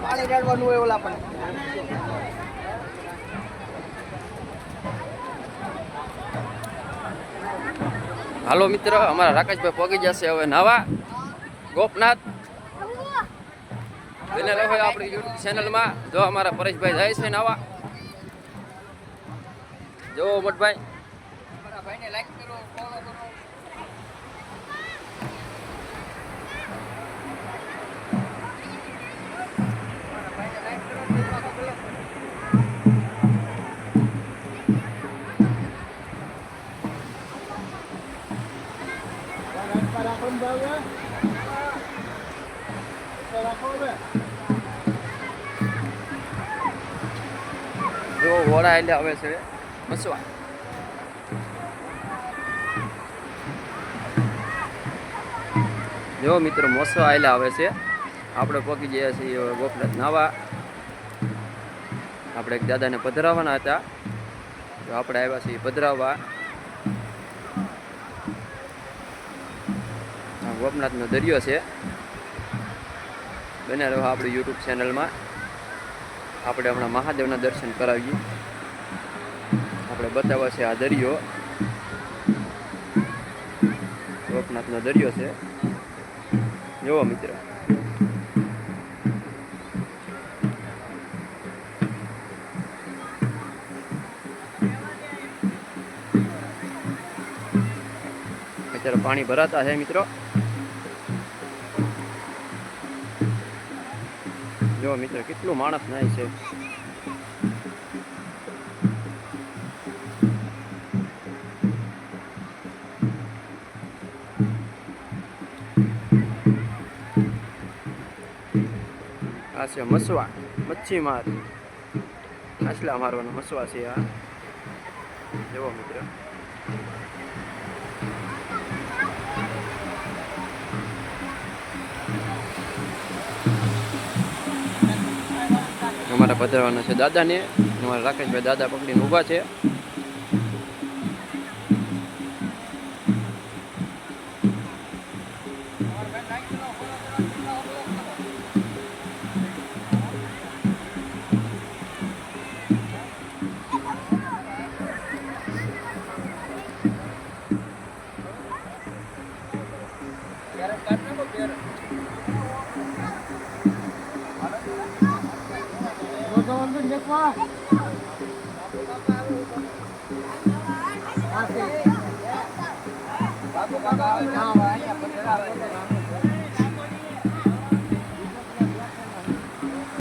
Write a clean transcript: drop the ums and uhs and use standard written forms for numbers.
પાણી રેડવાનું હોય ઓલા પણ. હાલો મિત્ર, અમારા રાકેશભાઈ પહોંચી જશે હવે નાવા ગોપનાથ. બને રહો આપણી યુટ્યુબ ચેનલમાં. જો અમારા પરેશભાઈ જાય છે નાવા. જો મોટભાઈ ભાઈને લાઈક કરો, ફોલો કરો. જો ઘોડા એટલે આવે છે મસવા. જો મિત્રો મોસવા આયલા આવે છે. આપણે પહોંચી ગયા છીએ ગોપનાથ નાવા. આપણે એક દાદાને પધરાવવાના હતા, તો આપણે આવ્યા છીએ પધરાવવા. ગોપનાથનો દરિયો છે. બને રહો આપણી યુટ્યુબ ચેનલમાં. આપણે હમણાં મહાદેવના દર્શન કરાવીએ. આપણે બતાવવા છે આ દરિયો. ગોપનાથનો દરિયો છે. જોવો મિત્ર. અત્યારે પાણી ભરાતા છે મિત્રો. જો મિત્ર કેટલું માણસ નાય છે. આ છે મસવા, મચ્છી માર, માછલા મારવાનો મસવા છે આ. જુઓ મિત્ર. અમારા પધરવાના છે દાદાને. અમારા રાકેશભાઈ દાદા પકડીને ઊભા છે. બાપુ કાકા આવે, ના આવે, અહીંયા પધરાવે.